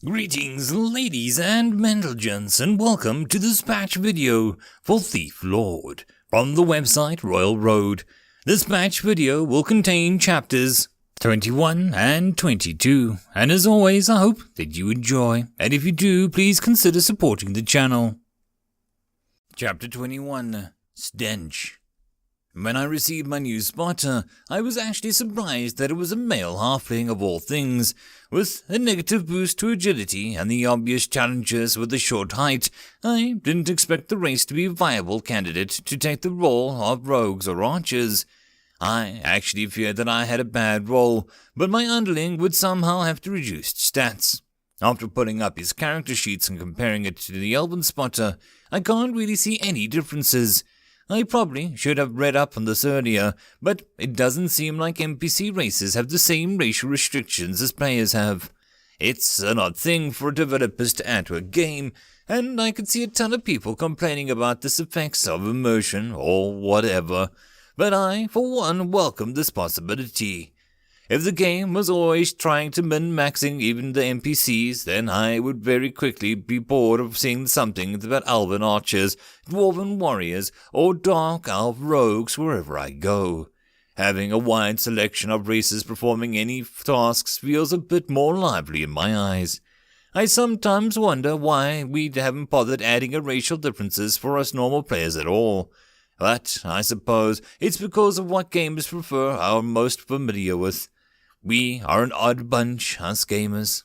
Greetings, ladies and gents, and welcome to this patch video for Thief Lord from the website Royal Road. This patch video will contain chapters 21 and 22, and as always, I hope that you enjoy, and if you do, please consider supporting the channel. Chapter 21, Stench. When I received my new spotter, I was actually surprised that it was a male halfling of all things. With a negative boost to agility and the obvious challenges with a short height, I didn't expect the race to be a viable candidate to take the role of rogues or archers. I actually feared that I had a bad role, but my underling would somehow have to reduce stats. After putting up his character sheets and comparing it to the elven spotter, I can't really see any differences. I probably should have read up on this earlier, but it doesn't seem like NPC races have the same racial restrictions as players have. It's an odd thing for developers to add to a game, and I could see a ton of people complaining about this effects of immersion or whatever, but I, for one, welcome this possibility. If the game was always trying to min-maxing even the NPCs, then I would very quickly be bored of seeing something about elven archers, dwarven warriors, or dark elf rogues wherever I go. Having a wide selection of races performing any tasks feels a bit more lively in my eyes. I sometimes wonder why we haven't bothered adding racial differences for us normal players at all. But I suppose it's because of what gamers prefer or are most familiar with. We are an odd bunch, us gamers.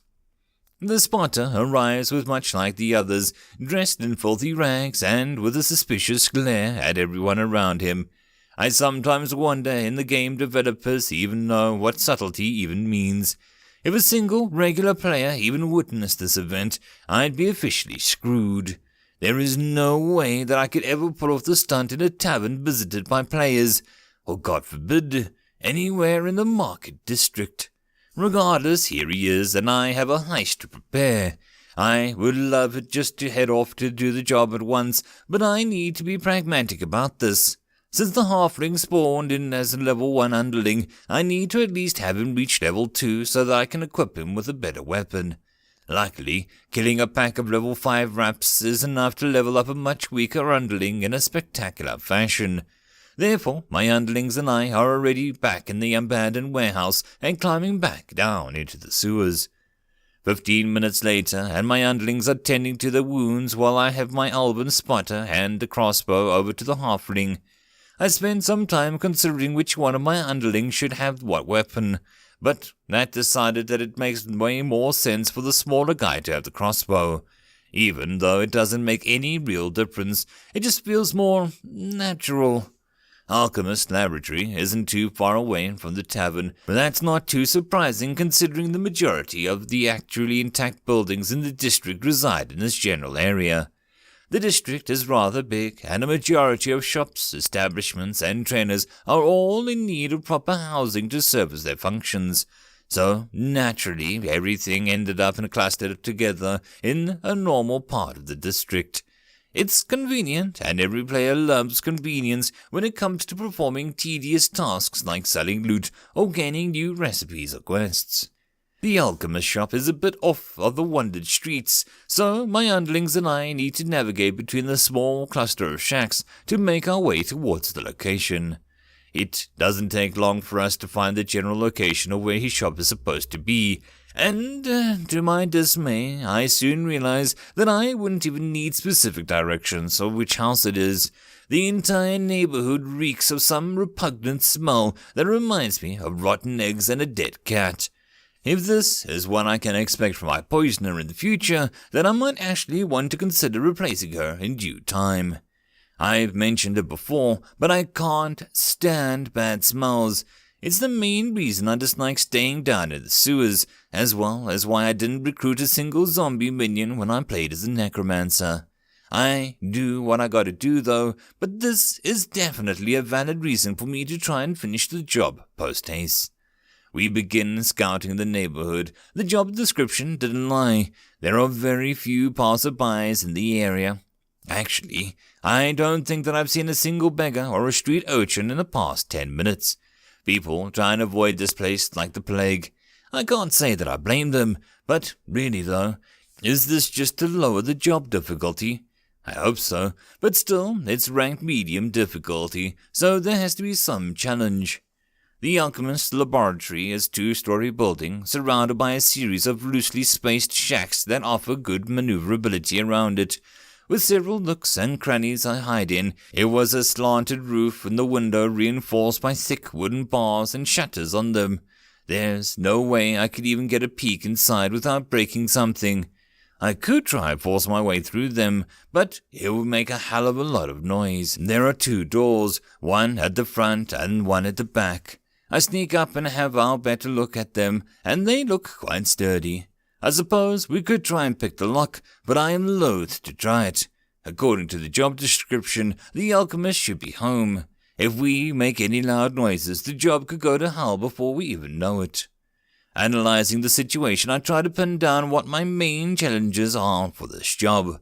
The spotter arrives with much like the others, dressed in filthy rags and with a suspicious glare at everyone around him. I sometimes wonder if the game developers even know what subtlety even means. If a single regular player even witnessed this event, I'd be officially screwed. There is no way that I could ever pull off the stunt in a tavern visited by players, or God forbid, anywhere in the market district. Regardless, here he is, and I have a heist to prepare. I would love it just to head off to do the job at once, but I need to be pragmatic about this. Since the halfling spawned in as a level 1 underling, I need to at least have him reach level 2 so that I can equip him with a better weapon. Luckily, killing a pack of level 5 raps is enough to level up a much weaker underling in a spectacular fashion. Therefore, my underlings and I are already back in the abandoned warehouse and climbing back down into the sewers. 15 minutes later, and my underlings are tending to their wounds while I have my elven spotter hand the crossbow over to the halfling. I spent some time considering which one of my underlings should have what weapon, but that decided that it makes way more sense for the smaller guy to have the crossbow. Even though it doesn't make any real difference, it just feels more natural. Alchemist Laboratory isn't too far away from the tavern, but that's not too surprising considering the majority of the actually intact buildings in the district reside in this general area. The district is rather big, and a majority of shops, establishments, and trainers are all in need of proper housing to service their functions. So, naturally, everything ended up and clustered together in a normal part of the district. It's convenient, and every player loves convenience when it comes to performing tedious tasks like selling loot or gaining new recipes or quests. The alchemist shop is a bit off of the wandered streets, so my underlings and I need to navigate between the small cluster of shacks to make our way towards the location. It doesn't take long for us to find the general location of where his shop is supposed to be, and, to my dismay, I soon realize that I wouldn't even need specific directions of which house it is. The entire neighborhood reeks of some repugnant smell that reminds me of rotten eggs and a dead cat. If this is what I can expect from my poisoner in the future, then I might actually want to consider replacing her in due time. I've mentioned it before, but I can't stand bad smells. It's the main reason I dislike staying down in the sewers, as well as why I didn't recruit a single zombie minion when I played as a necromancer. I do what I gotta do though, but this is definitely a valid reason for me to try and finish the job post-haste. We begin scouting the neighborhood. The job description didn't lie. There are very few passerbys in the area. Actually, I don't think that I've seen a single beggar or a street urchin in the past 10 minutes. People try and avoid this place like the plague. I can't say that I blame them, but really though, is this just to lower the job difficulty? I hope so, but still, it's ranked medium difficulty, so there has to be some challenge. The Alchemist Laboratory is a 2-story building surrounded by a series of loosely spaced shacks that offer good maneuverability around it. With several nooks and crannies I hide in, it was a slanted roof and the window reinforced by thick wooden bars and shutters on them. There's no way I could even get a peek inside without breaking something. I could try and force my way through them, but it would make a hell of a lot of noise. There are 2 doors, one at the front and one at the back. I sneak up and have our better look at them, and they look quite sturdy. I suppose we could try and pick the lock, but I am loath to try it. According to the job description, the alchemist should be home. If we make any loud noises, the job could go to hell before we even know it. Analyzing the situation, I try to pin down what my main challenges are for this job.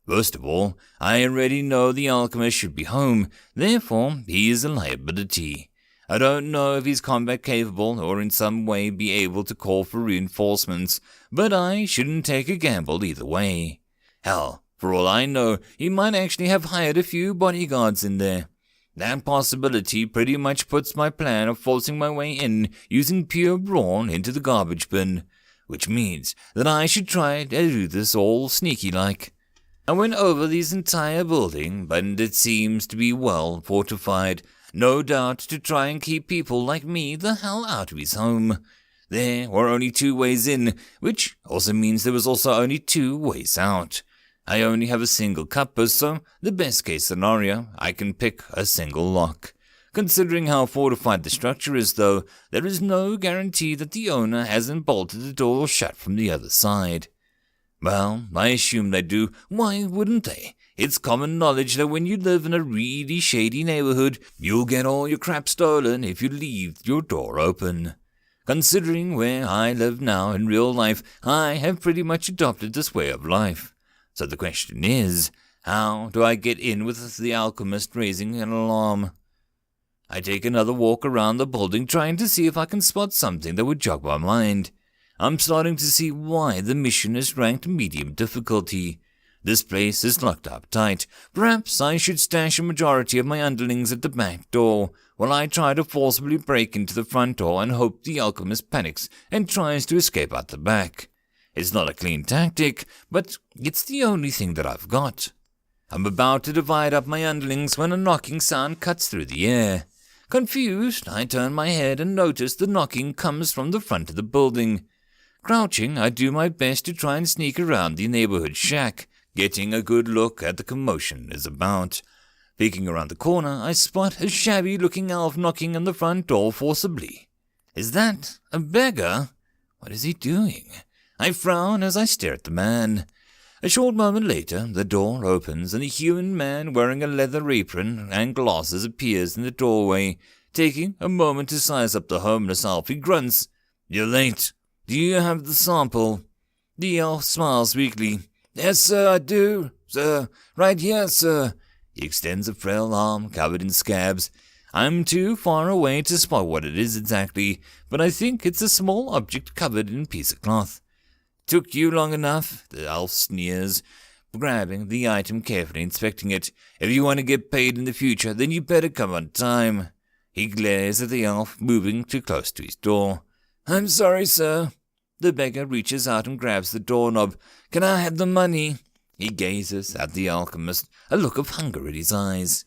First of all, I already know the alchemist should be home, therefore he is a liability. I don't know if he's combat capable or in some way be able to call for reinforcements, but I shouldn't take a gamble either way. Hell, for all I know, he might actually have hired a few bodyguards in there. That possibility pretty much puts my plan of forcing my way in using pure brawn into the garbage bin, which means that I should try to do this all sneaky-like. I went over this entire building, but it seems to be well fortified, no doubt to try and keep people like me the hell out of his home. There were only 2 ways in, which also means there was also only 2 ways out. I only have a single cuppa, so the best case scenario, I can pick a single lock. Considering how fortified the structure is, though, there is no guarantee that the owner hasn't bolted the door shut from the other side. Well, I assume they do. Why wouldn't they? It's common knowledge that when you live in a really shady neighborhood, you'll get all your crap stolen if you leave your door open. Considering where I live now in real life, I have pretty much adopted this way of life. So the question is, how do I get in with the alchemist raising an alarm? I take another walk around the building trying to see if I can spot something that would jog my mind. I'm starting to see why the mission is ranked medium difficulty. This place is locked up tight. Perhaps I should stash a majority of my underlings at the back door, while I try to forcibly break into the front door and hope the alchemist panics and tries to escape out the back. It's not a clean tactic, but it's the only thing that I've got. I'm about to divide up my underlings when a knocking sound cuts through the air. Confused, I turn my head and notice the knocking comes from the front of the building. Crouching, I do my best to try and sneak around the neighborhood shack, getting a good look at the commotion is about. Peeking around the corner, I spot a shabby-looking elf knocking on the front door forcibly. Is that a beggar? What is he doing? I frown as I stare at the man. A short moment later, the door opens and a human man wearing a leather apron and glasses appears in the doorway. Taking a moment to size up the homeless elf, he grunts, "You're late. Do you have the sample?" The elf smiles weakly. "Yes, sir, I do, sir. Right here, sir." He extends a frail arm covered in scabs. I'm too far away to spot what it is exactly, but I think it's a small object covered in a piece of cloth. "Took you long enough," the elf sneers, grabbing the item carefully, inspecting it. "If you want to get paid in the future, then you better come on time." He glares at the elf, moving too close to his door. "I'm sorry, sir." The beggar reaches out and grabs the doorknob. "Can I have the money?" He gazes at the alchemist, a look of hunger in his eyes.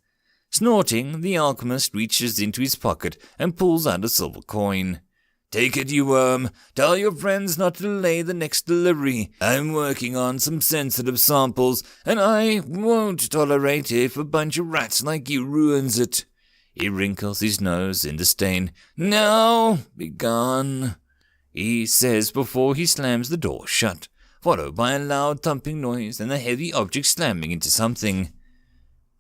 Snorting, the alchemist reaches into his pocket and pulls out a silver coin. "Take it, you worm. Tell your friends not to delay the next delivery. I'm working on some sensitive samples, and I won't tolerate if a bunch of rats like you ruins it." He wrinkles his nose in disdain. "Now, be gone," he says before he slams the door shut, followed by a loud thumping noise and a heavy object slamming into something.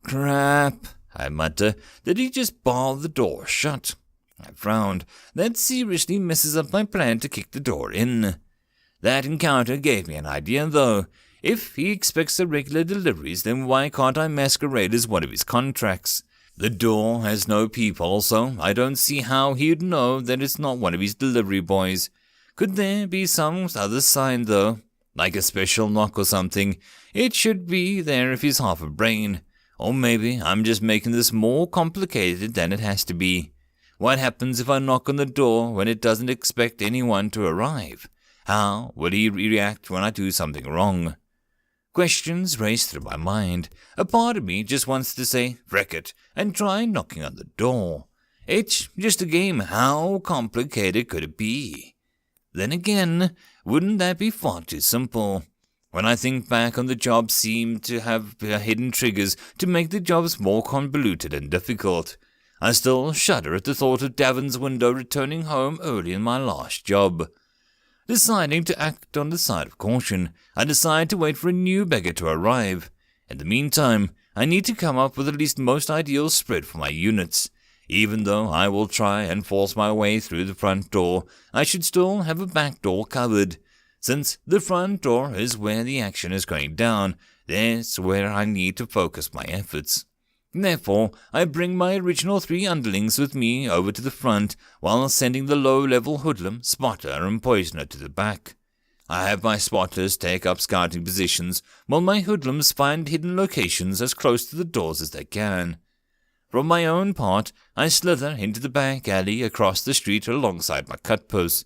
"Crap," I mutter. "Did he just bar the door shut?" I frowned. That seriously messes up my plan to kick the door in. That encounter gave me an idea, though. If he expects the regular deliveries, then why can't I masquerade as one of his contracts? The door has no peephole, so I don't see how he'd know that it's not one of his delivery boys. Could there be some other sign, though? Like a special knock or something? It should be there if he's half a brain. Or maybe I'm just making this more complicated than it has to be. What happens if I knock on the door when it doesn't expect anyone to arrive? How will he react when I do something wrong? Questions race through my mind. A part of me just wants to say, "Wreck it," and try knocking on the door. It's just a game. How complicated could it be? Then again, wouldn't that be far too simple? When I think back on the jobs seem to have hidden triggers to make the jobs more convoluted and difficult. I still shudder at the thought of Davin's window returning home early in my last job. Deciding to act on the side of caution, I decide to wait for a new beggar to arrive. In the meantime, I need to come up with at least most ideal spread for my units. Even though I will try and force my way through the front door, I should still have a back door covered. Since the front door is where the action is going down, that's where I need to focus my efforts. Therefore, I bring my original 3 underlings with me over to the front, while sending the low-level hoodlum, spotter, and poisoner to the back. I have my spotters take up scouting positions, while my hoodlums find hidden locations as close to the doors as they can. For my own part, I slither into the back alley across the street alongside my cut-posts.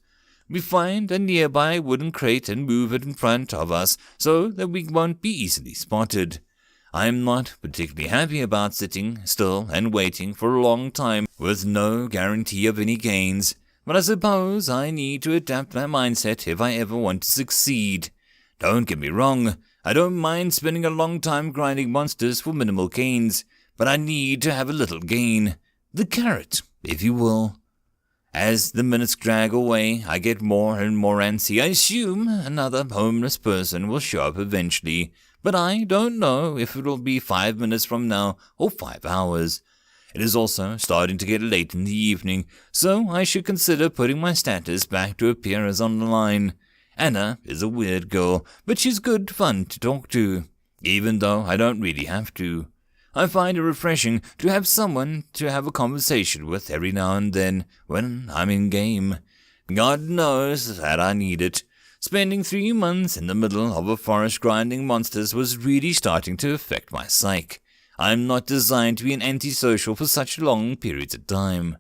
We find a nearby wooden crate and move it in front of us so that we won't be easily spotted. I am not particularly happy about sitting still and waiting for a long time with no guarantee of any gains, but I suppose I need to adapt my mindset if I ever want to succeed. Don't get me wrong, I don't mind spending a long time grinding monsters for minimal gains, but I need to have a little gain. The carrot, if you will. As the minutes drag away, I get more and more antsy. I assume another homeless person will show up eventually, but I don't know if it will be 5 minutes from now or 5 hours. It is also starting to get late in the evening, so I should consider putting my status back to appear as online. Anna is a weird girl, but she's good fun to talk to, even though I don't really have to. I find it refreshing to have someone to have a conversation with every now and then when I'm in-game. God knows that I need it. Spending 3 months in the middle of a forest grinding monsters was really starting to affect my psyche. I'm not designed to be an antisocial for such long periods of time.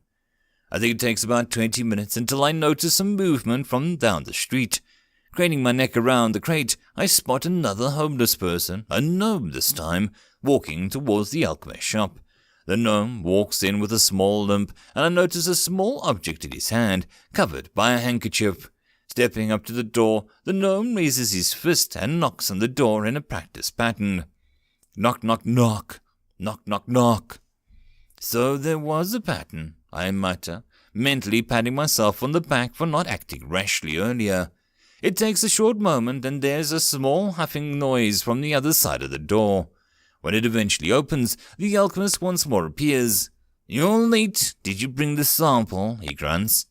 I think it takes about 20 minutes until I notice some movement from down the street. Craning my neck around the crate, I spot another homeless person, a gnome this time, walking towards the alchemist shop. The gnome walks in with a small limp, and I notice a small object in his hand, covered by a handkerchief. Stepping up to the door, the gnome raises his fist and knocks on the door in a practice pattern. Knock, knock, knock. Knock, knock, knock. So there was a pattern, I mutter, mentally patting myself on the back for not acting rashly earlier. It takes a short moment, and there's a small huffing noise from the other side of the door. When it eventually opens, the alchemist once more appears. "You're late. Did you bring the sample?" he grunts.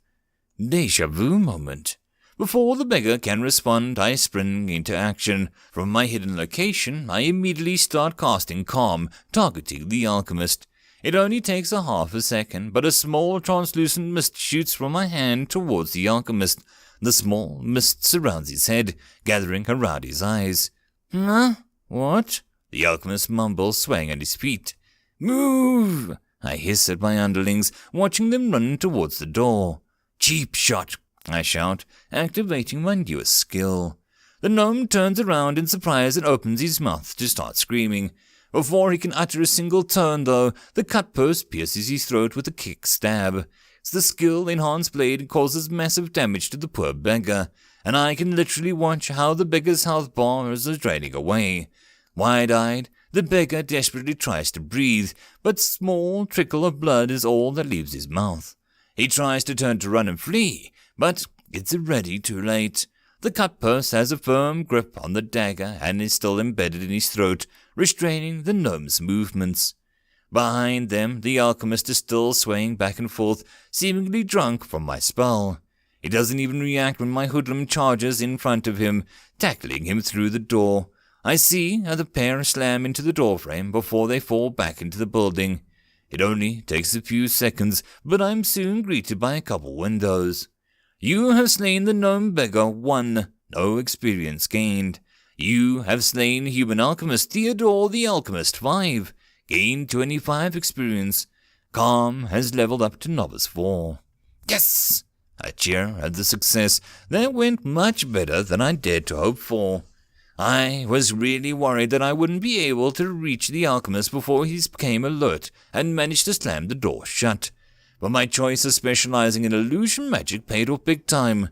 Deja vu moment. Before the beggar can respond, I spring into action. From my hidden location, I immediately start casting Calm, targeting the alchemist. It only takes a half a second, but a small translucent mist shoots from my hand towards the alchemist. The small mist surrounds his head, gathering around his eyes. "Huh? What?" the alchemist mumbles, swaying on his feet. "Move!" I hiss at my underlings, watching them run towards the door. "Cheap shot!" I shout, activating my newest skill. The gnome turns around in surprise and opens his mouth to start screaming. Before he can utter a single tone, though, the cut-post pierces his throat with a kick stab. The skill-enhanced blade causes massive damage to the poor beggar, and I can literally watch how the beggar's health bar is draining away. Wide-eyed, the beggar desperately tries to breathe, but a small trickle of blood is all that leaves his mouth. He tries to turn to run and flee, but it's already too late. The cut-post has a firm grip on the dagger and is still embedded in his throat, restraining the gnome's movements. Behind them, the alchemist is still swaying back and forth, seemingly drunk from my spell. He doesn't even react when my hoodlum charges in front of him, tackling him through the door. I see how the pair slam into the doorframe before they fall back into the building. It only takes a few seconds, but I'm soon greeted by a couple windows. You have slain the Gnome beggar 1, no experience gained. You have slain human alchemist Theodore the Alchemist 5, gained 25 experience. Calm has leveled up to novice 4. Yes! I cheer at the success. That went much better than I dared to hope for. I was really worried that I wouldn't be able to reach the alchemist before he became alert and managed to slam the door shut. But my choice of specializing in illusion magic paid off big time.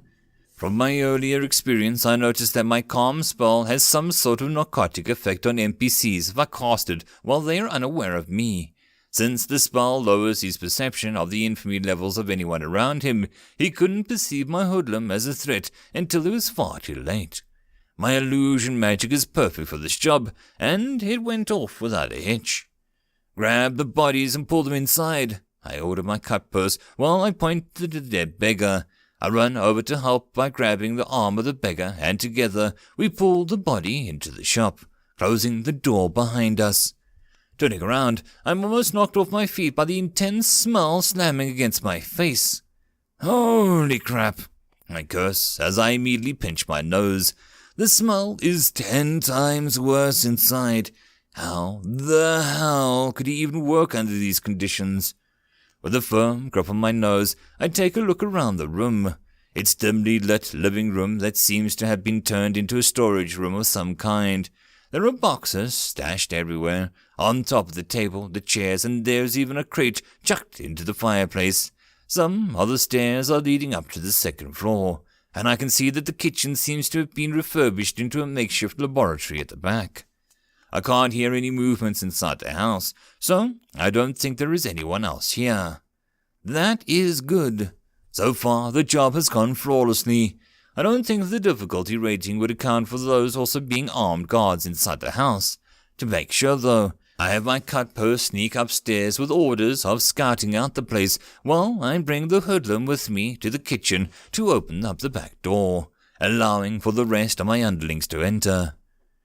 From my earlier experience, I noticed that my calm spell has some sort of narcotic effect on NPCs if I cast it while they are unaware of me. Since the spell lowers his perception of the infamy levels of anyone around him, he couldn't perceive my hoodlum as a threat until it was far too late. My illusion magic is perfect for this job, and it went off without a hitch. Grab the bodies and pull them inside, I order my cut purse while I point to the dead beggar. I run over to help by grabbing the arm of the beggar, and together we pull the body into the shop, closing the door behind us. Turning around, I'm almost knocked off my feet by the intense smell slamming against my face. Holy crap! I curse as I immediately pinch my nose. The smell is 10 times worse inside. How the hell could he even work under these conditions? With a firm grip on my nose, I take a look around the room. It's dimly lit living room that seems to have been turned into a storage room of some kind. There are boxes stashed everywhere, on top of the table, the chairs, and there's even a crate chucked into the fireplace. Some other stairs are leading up to the second floor, and I can see that the kitchen seems to have been refurbished into a makeshift laboratory at the back. I can't hear any movements inside the house, so I don't think there is anyone else here. That is good. So far, the job has gone flawlessly. I don't think the difficulty rating would account for those also being armed guards inside the house. To make sure, though, I have my cut purse sneak upstairs with orders of scouting out the place while I bring the hoodlum with me to the kitchen to open up the back door, allowing for the rest of my underlings to enter.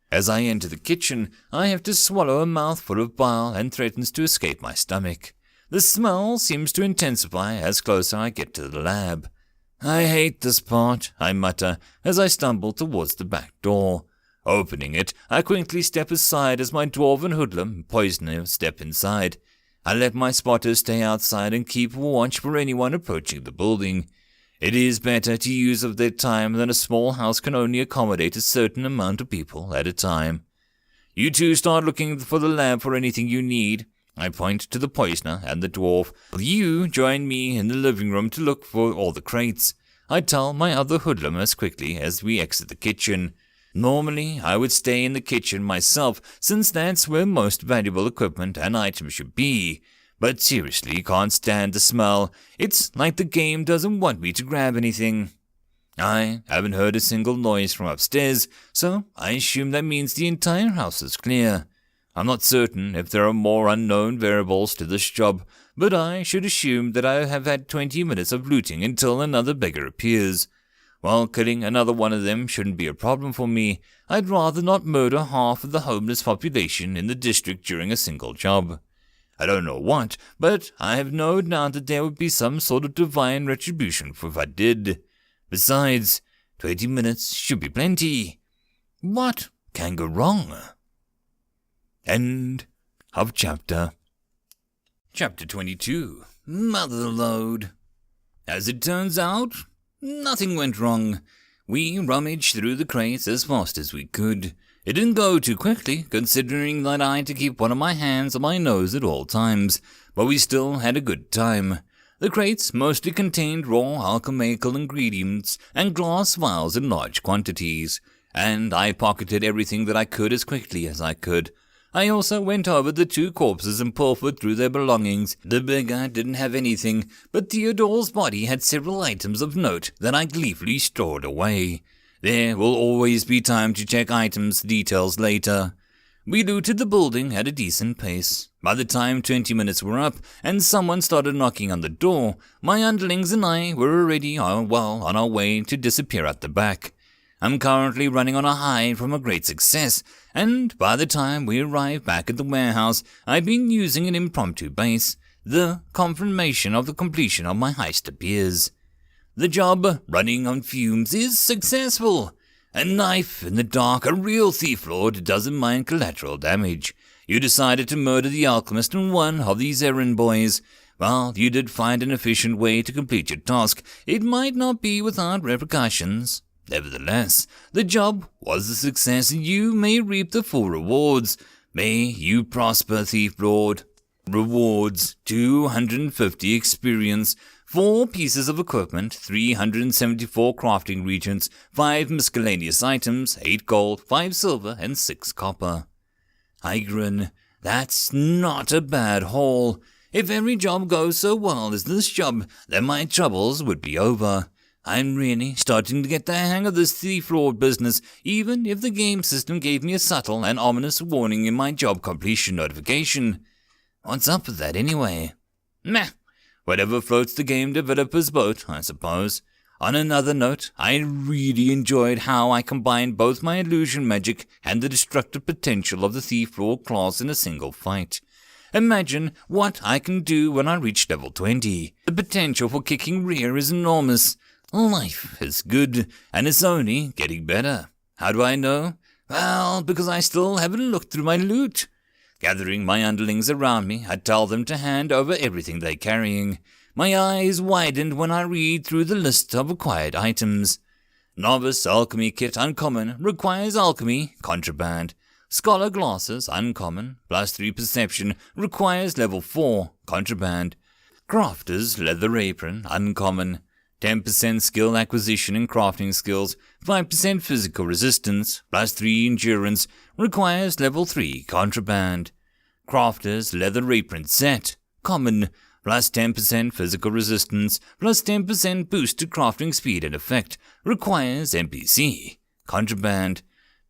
As I enter the kitchen, I have to swallow a mouthful of bile and threatens to escape my stomach. The smell seems to intensify as closer I get to the lab. I hate this part, I mutter as I stumble towards the back door. Opening it, I quickly step aside as my dwarven hoodlum poisoner step inside. I let my spotters stay outside and keep watch for anyone approaching the building. It is better to use of their time than a small house can only accommodate a certain amount of people at a time. You two start looking for the lab for anything you need. I point to the poisoner and the dwarf. You join me in the living room to look for all the crates. I tell my other hoodlum as quickly as we exit the kitchen. Normally, I would stay in the kitchen myself, since that's where most valuable equipment and items should be. But seriously, can't stand the smell. It's like the game doesn't want me to grab anything. I haven't heard a single noise from upstairs, so I assume that means the entire house is clear. I'm not certain if there are more unknown variables to this job, but I should assume that I have had 20 minutes of looting until another beggar appears. While killing another one of them shouldn't be a problem for me, I'd rather not murder half of the homeless population in the district during a single job. I don't know what, but I have no doubt that there would be some sort of divine retribution if I did. Besides, 20 minutes should be plenty. What can go wrong? End of chapter. Chapter 22. Motherload. As it turns out, nothing went wrong. We rummaged through the crates as fast as we could. It didn't go too quickly, considering that I had to keep one of my hands on my nose at all times, but we still had a good time. The crates mostly contained raw alchemical ingredients and glass vials in large quantities, and I pocketed everything that I could as quickly as I could. I also went over the two corpses and pilfered through their belongings. The beggar didn't have anything, but Theodore's body had several items of note that I gleefully stored away. There will always be time to check items details later. We looted the building at a decent pace. By the time 20 minutes were up and someone started knocking on the door, my underlings and I were already on our way to disappear at the back. I'm currently running on a high from a great success, and by the time we arrive back at the warehouse, I've been using an impromptu base. The confirmation of the completion of my heist appears. The job, running on fumes, is successful. A knife in the dark, a real thief lord doesn't mind collateral damage. You decided to murder the alchemist and one of these errand boys. While you did find an efficient way to complete your task, it might not be without repercussions. Nevertheless, the job was a success and you may reap the full rewards. May you prosper, Thief Lord. Rewards: 250 experience, 4 pieces of equipment, 374 crafting regions, 5 miscellaneous items, 8 gold, 5 silver, and 6 copper. I grin. That's not a bad haul. If every job goes so well as this job, then my troubles would be over. I'm really starting to get the hang of this Thief Lord business, even if the game system gave me a subtle and ominous warning in my job completion notification. What's up with that anyway? Meh. Whatever floats the game developer's boat, I suppose. On another note, I really enjoyed how I combined both my illusion magic and the destructive potential of the Thief Lord class in a single fight. Imagine what I can do when I reach level 20. The potential for kicking rear is enormous. Life is good, and it's only getting better. How do I know? Well, because I still haven't looked through my loot. Gathering my underlings around me, I tell them to hand over everything they're carrying. My eyes widened when I read through the list of acquired items. Novice Alchemy Kit Uncommon requires alchemy, contraband. Scholar Glasses Uncommon, +3 Perception, requires level 4, contraband. Crafter's Leather Apron Uncommon, 10% skill acquisition in crafting skills, 5% physical resistance, +3 endurance, requires level 3 contraband. Crafter's Leather Apron Set, common, +10% physical resistance, +10% boost to crafting speed and effect, requires NPC, contraband.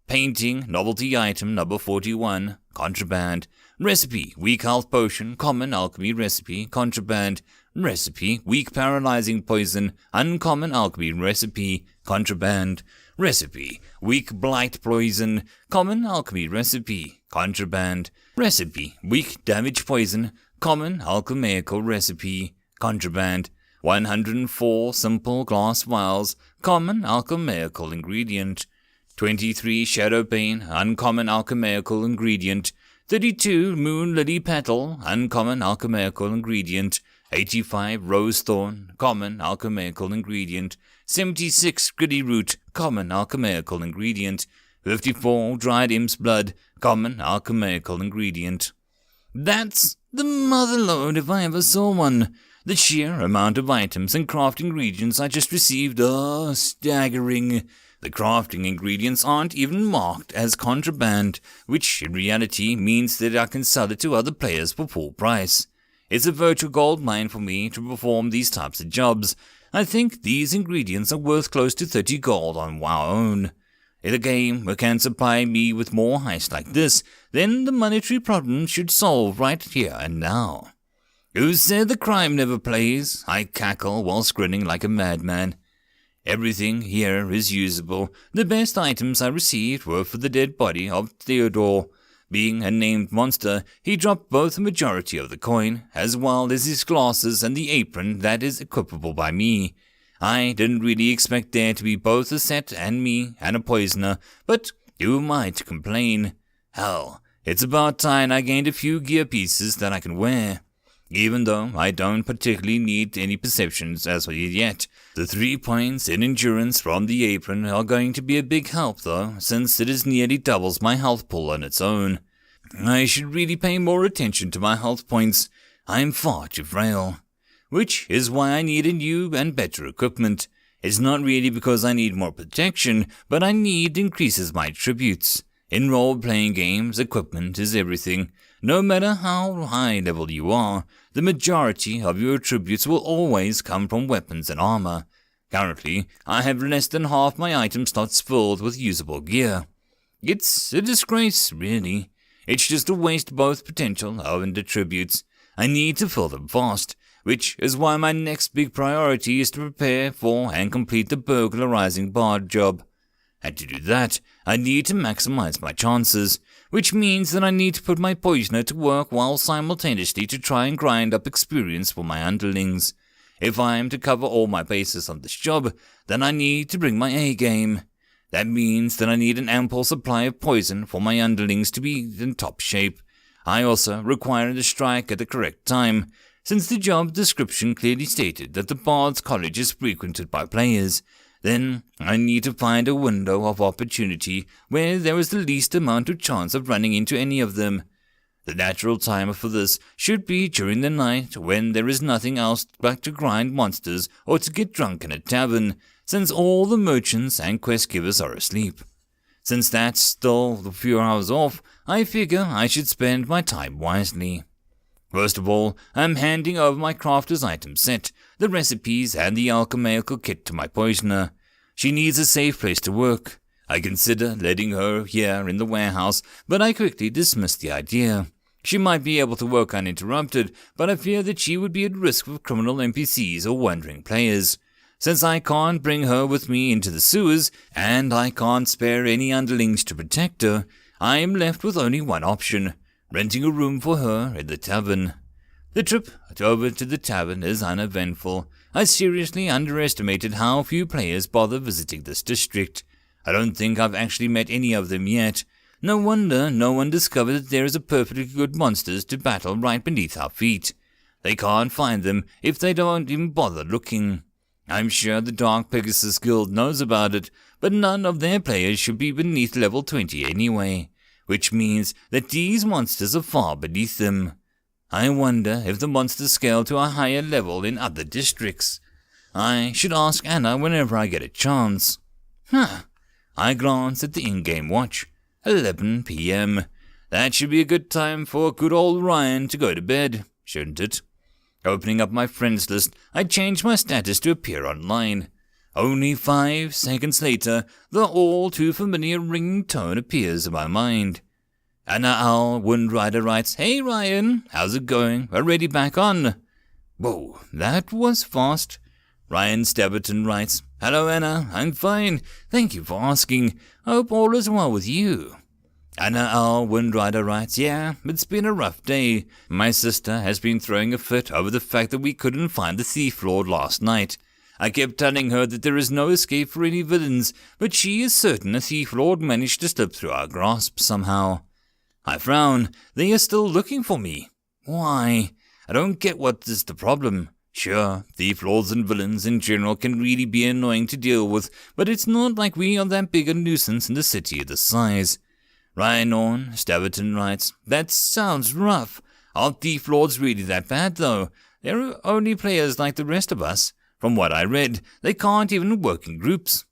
Painting Novelty Item number 41, contraband. Recipe Weak Health Potion, common alchemy recipe, contraband. Recipe Weak Paralyzing Poison, uncommon alchemy recipe, contraband. Recipe Weak Blight Poison, common alchemy recipe, contraband. Recipe Weak Damage Poison, common alchemical recipe, contraband. 104 Simple Glass Vials, common alchemical ingredient. 23 Shadow Bane, uncommon alchemical ingredient. 32 Moon Lily Petal, uncommon alchemical ingredient. 85 Rose Thorn, common alchemical ingredient. 76 Gritty Root, common alchemical ingredient. 54 Dried Imp's Blood, common alchemical ingredient. That's the motherlode if I ever saw one. The sheer amount of items and crafting regions I just received are staggering. The crafting ingredients aren't even marked as contraband, which in reality means that I can sell it to other players for full price. It's a virtual gold mine for me to perform these types of jobs. I think these ingredients are worth close to 30 gold on WoW own. If a game can supply me with more heists like this, then the monetary problem should solve right here and now. Who said the crime never plays? I cackle whilst grinning like a madman. Everything here is usable. The best items I received were for the dead body of Theodore. Being a named monster, he dropped both the majority of the coin, as well as his glasses and the apron that is equipable by me. I didn't really expect there to be both a set and me and a poisoner, but who am I to complain? Hell, it's about time I gained a few gear pieces that I can wear. Even though I don't particularly need any perceptions as of yet. The 3 points in endurance from the apron are going to be a big help though, since it is nearly doubles my health pool on its own. I should really pay more attention to my health points. I'm far too frail. Which is why I need a new and better equipment. It's not really because I need more protection, but I need increases my attributes. In role-playing games, equipment is everything. No matter how high level you are, the majority of your attributes will always come from weapons and armor. Currently, I have less than half my item slots filled with usable gear. It's a disgrace, really. It's just a waste both potential and attributes. I need to fill them fast, which is why my next big priority is to prepare for and complete the burglarizing bard job. And to do that, I need to maximize my chances, which means that I need to put my poisoner to work while simultaneously to try and grind up experience for my underlings. If I am to cover all my bases on this job, then I need to bring my A-game. That means that I need an ample supply of poison for my underlings to be in top shape. I also require to strike at the correct time, since the job description clearly stated that the Bard's College is frequented by players. Then I need to find a window of opportunity where there is the least amount of chance of running into any of them. The natural time for this should be during the night, when there is nothing else but to grind monsters or to get drunk in a tavern, since all the merchants and quest givers are asleep. Since that's still a few hours off, I figure I should spend my time wisely. First of all, I'm handing over my crafter's item set, the recipes and the Alchemy Kit to my poisoner. She needs a safe place to work. I consider letting her here in the warehouse, but I quickly dismissed the idea. She might be able to work uninterrupted, but I fear that she would be at risk of criminal NPCs or wandering players. Since I can't bring her with me into the sewers, and I can't spare any underlings to protect her, I am left with only one option: renting a room for her in the tavern. The trip over to the tavern is uneventful. I seriously underestimated how few players bother visiting this district. I don't think I've actually met any of them yet. No wonder no one discovered that there is a perfectly good monsters to battle right beneath our feet. They can't find them if they don't even bother looking. I'm sure the Dark Pegasus Guild knows about it, but none of their players should be beneath level 20 anyway, which means that these monsters are far beneath them. I wonder if the monsters scale to a higher level in other districts. I should ask Anna whenever I get a chance. I glance at the in-game watch. 11 p.m. That should be a good time for good old Ryan to go to bed, shouldn't it? Opening up my friends list, I change my status to appear online. Only 5 seconds later, the all too familiar ringing tone appears in my mind. Anna Owl Windrider writes, "Hey Ryan, how's it going? Already back on?" Whoa, that was fast. Ryan Stabberton writes, "Hello Anna, I'm fine. Thank you for asking. Hope all is well with you." Anna Owl Windrider writes, "Yeah, it's been a rough day. My sister has been throwing a fit over the fact that we couldn't find the Thief Lord last night. I kept telling her that there is no escape for any villains, but she is certain a Thief Lord managed to slip through our grasp somehow." I frown. They are still looking for me. Why? I don't get what is the problem. Sure, Thief Lords and villains in general can really be annoying to deal with, but it's not like we are that big a nuisance in a city of this size. Ryan Orn Staverton writes, "That sounds rough. Aren't Thief Lords really that bad, though? They're only players like the rest of us. From what I read, they can't even work in groups."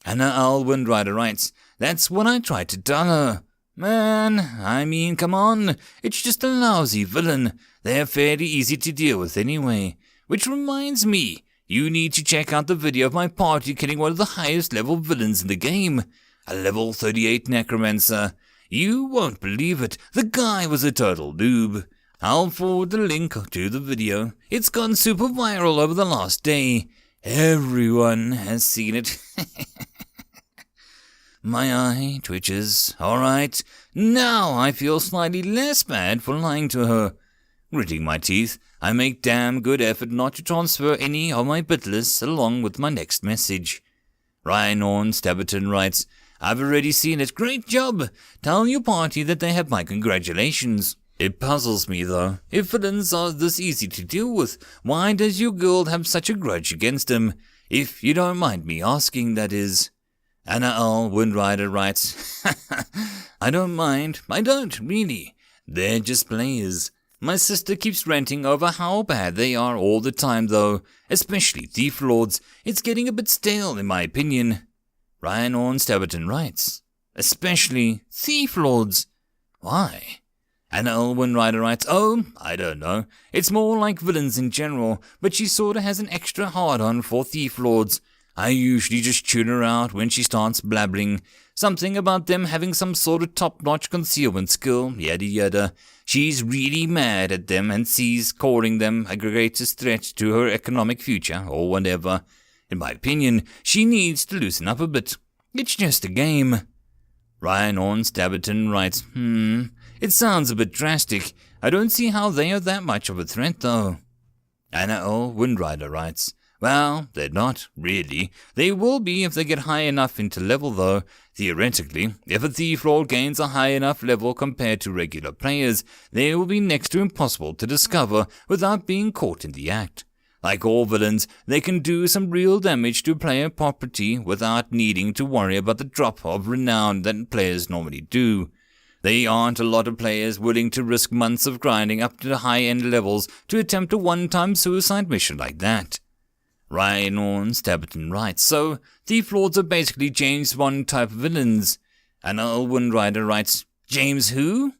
Anna Owl Windrider writes, "That's what I tried to tell her. Man, I mean, come on. It's just a lousy villain. They're fairly easy to deal with anyway. Which reminds me, you need to check out the video of my party killing one of the highest level villains in the game. A level 38 necromancer. You won't believe it. The guy was a total noob. I'll forward the link to the video. It's gone super viral over the last day. Everyone has seen it." My eye twitches. Alright, now I feel slightly less bad for lying to her. Gritting my teeth, I make damn good effort not to transfer any of my bitless along with my next message. Ryan Orn Staberton writes, "I've already seen it. Great job. Tell your party that they have my congratulations. It puzzles me, though. If villains are this easy to deal with, why does your guild have such a grudge against them? If you don't mind me asking, that is." Anna Owl Windrider writes, "I don't mind. I don't, really. They're just players. My sister keeps ranting over how bad they are all the time, though, especially Thief Lords. It's getting a bit stale, in my opinion." Ryan Orn Staberton writes, "Especially Thief Lords. Why?" Anna Owl Windrider writes, "Oh, I don't know. It's more like villains in general, but she sorta has an extra hard-on for Thief Lords. I usually just tune her out when she starts blabbering. Something about them having some sort of top-notch concealment skill, yada yada. She's really mad at them and sees calling them a greatest threat to her economic future, or whatever. In my opinion, she needs to loosen up a bit. It's just a game." Ryan Orn Staberton writes, It sounds a bit drastic. I don't see how they are that much of a threat, though." Anna L. Windrider writes, well, they're not, really. They will be if they get high enough into level, though. Theoretically, if a Thief Lord gains a high enough level compared to regular players, they will be next to impossible to discover without being caught in the act. Like all villains, they can do some real damage to player property without needing to worry about the drop of renown that players normally do. There aren't a lot of players willing to risk months of grinding up to the high-end levels to attempt a one-time suicide mission like that. Ryan Orn-Stabberton writes, so Thief Lords are basically James Bond type villains. And Windrider writes, James who?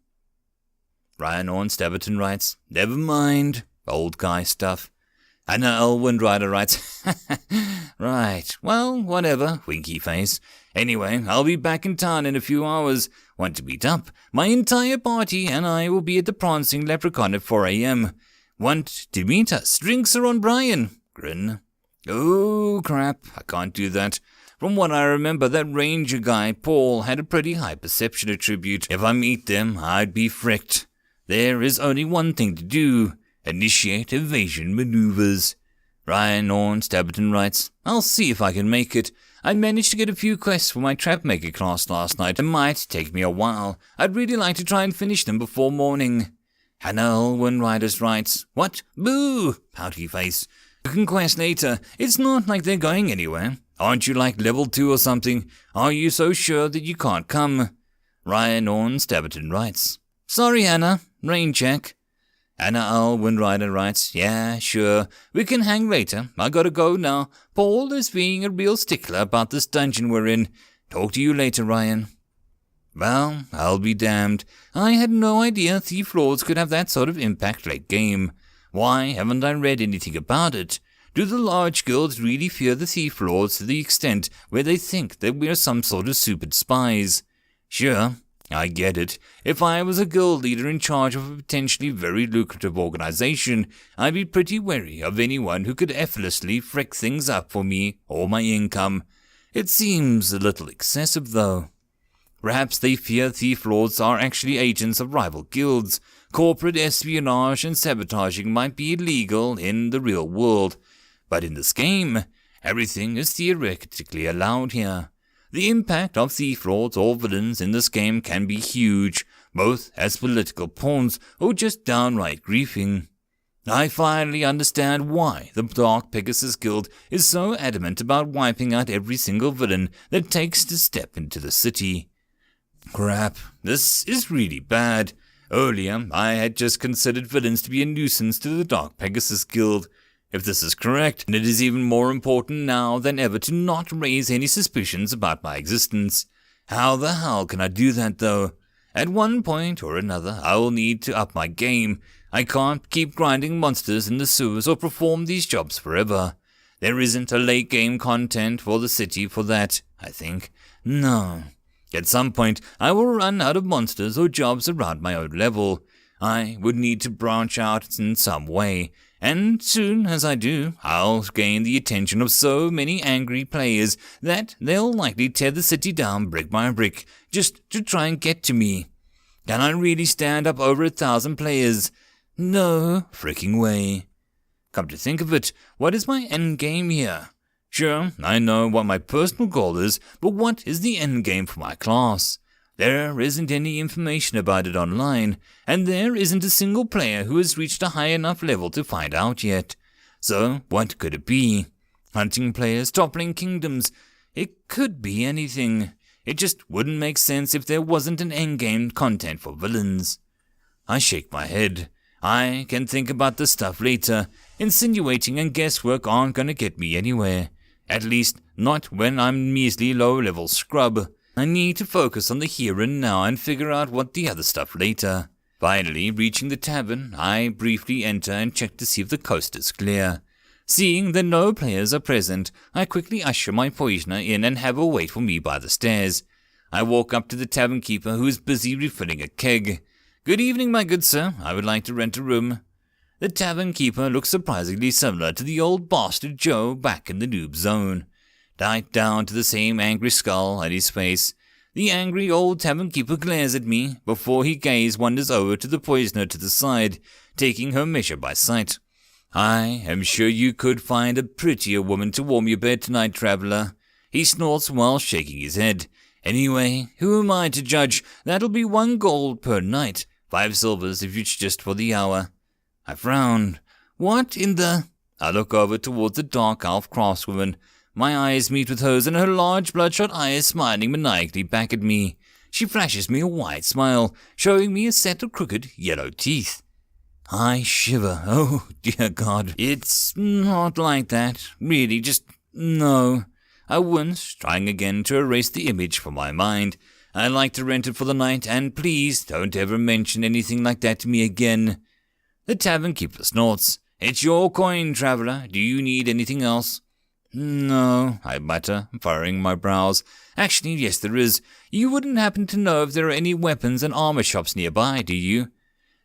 Ryan Orn-Stabberton writes, never mind, old guy stuff. Anna L. Windrider writes, right, well, whatever, winky face. Anyway, I'll be back in town in a few hours. Want to meet up? My entire party and I will be at the Prancing Leprechaun at 4 a.m. Want to meet us? Drinks are on Bryan. Grin. Oh, crap, I can't do that. From what I remember, that ranger guy, Paul, had a pretty high perception attribute. If I meet them, I'd be fricked. There is only one thing to do. Initiate evasion maneuvers. Ryan Orn-Stabberton writes, I'll see if I can make it. I managed to get a few quests for my Trapmaker class last night. It might take me a while. I'd really like to try and finish them before morning. Hanel Windriders writes, what? Boo! Pouty face. You can quest later. It's not like they're going anywhere. Aren't you like level 2 or something? Are you so sure that you can't come? Ryan Orn-Stabberton writes, sorry, Anna. Rain check. Anna L. Windrider writes, yeah, sure. We can hang later. I gotta go now. Paul is being a real stickler about this dungeon we're in. Talk to you later, Ryan. Well, I'll be damned. I had no idea Thief Lords could have that sort of impact late game. Why haven't I read anything about it? Do the large guilds really fear the Thief Lords to the extent where they think that we're some sort of super spies? Sure, I get it. If I was a guild leader in charge of a potentially very lucrative organization, I'd be pretty wary of anyone who could effortlessly frick things up for me or my income. It seems a little excessive, though. Perhaps they fear Thief Lords are actually agents of rival guilds. Corporate espionage and sabotaging might be illegal in the real world, but in this game, everything is theoretically allowed here. The impact of Thief Lords or villains in this game can be huge, both as political pawns or just downright griefing. I finally understand why the Dark Pegasus Guild is so adamant about wiping out every single villain that takes to step into the city. Crap, this is really bad. Earlier, I had just considered villains to be a nuisance to the Dark Pegasus Guild. If this is correct, then it is even more important now than ever to not raise any suspicions about my existence. How the hell can I do that, though? At one point or another, I will need to up my game. I can't keep grinding monsters in the sewers or perform these jobs forever. There isn't a late-game content for the city for that, I think. No. At some point, I will run out of monsters or jobs around my own level. I would need to branch out in some way, and soon as I do, I'll gain the attention of so many angry players that they'll likely tear the city down brick by brick just to try and get to me. Can I really stand up over 1,000 players? No freaking way. Come to think of it, what is my endgame here? Sure, I know what my personal goal is, but what is the endgame for my class? There isn't any information about it online, and there isn't a single player who has reached a high enough level to find out yet. So, what could it be? Hunting players, toppling kingdoms? It could be anything. It just wouldn't make sense if there wasn't an endgame content for villains. I shake my head. I can think about this stuff later. Insinuating and guesswork aren't gonna get me anywhere. At least, not when I'm measly low-level scrub. I need to focus on the here and now and figure out what the other stuff later. Finally, reaching the tavern, I briefly enter and check to see if the coast is clear. Seeing that no players are present, I quickly usher my poisoner in and have her wait for me by the stairs. I walk up to the tavern keeper, who is busy refilling a keg. Good evening, my good sir. I would like to rent a room. The tavern keeper looks surprisingly similar to the old bastard Joe back in the noob zone. Right down to the same angry skull at his face. The angry old tavern keeper glares at me before he gaze wanders over to the poisoner to the side, taking her measure by sight. I am sure you could find a prettier woman to warm your bed tonight, traveller, he snorts while shaking his head. Anyway, who am I to judge? That'll be 1 gold per night, 5 silvers if it's just for the hour. I frowned. What in the... I look over towards the dark elf craftswoman. My eyes meet with hers, and her large bloodshot eyes smiling maniacally back at me. She flashes me a wide smile, showing me a set of crooked yellow teeth. I shiver. Oh, dear God. It's not like that. Really, just no. I wince, trying again to erase the image from my mind. I'd like to rent it for the night, and please don't ever mention anything like that to me again. The tavern keeper snorts. It's your coin, traveller. Do you need anything else? No, I mutter, furrowing my brows. Actually, yes, there is. You wouldn't happen to know if there are any weapons and armor shops nearby, do you?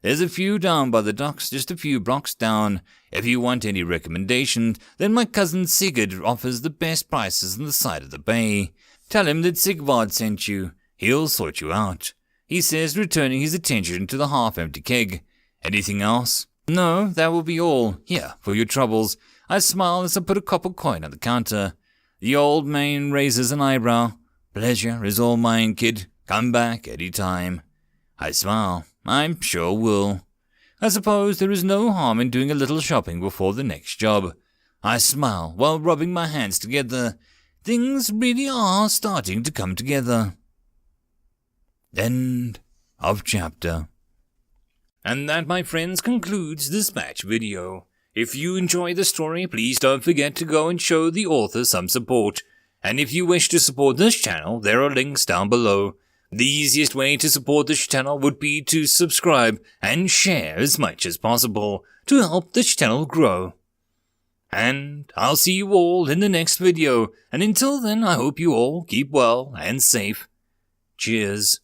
There's a few down by the docks, just a few blocks down. If you want any recommendations, then my cousin Sigurd offers the best prices on the side of the bay. Tell him that Sigvard sent you. He'll sort you out, he says, returning his attention to the half-empty keg. Anything else? No, that will be all. Here, for your troubles. I smile as I put a copper coin on the counter. The old man raises an eyebrow. Pleasure is all mine, kid. Come back any time. I smile. I'm sure will. I suppose there is no harm in doing a little shopping before the next job. I smile while rubbing my hands together. Things really are starting to come together. End of chapter. And that, my friends, concludes this patch video. If you enjoy the story, please don't forget to go and show the author some support. And if you wish to support this channel, there are links down below. The easiest way to support this channel would be to subscribe and share as much as possible to help this channel grow. And I'll see you all in the next video, and until then I hope you all keep well and safe. Cheers.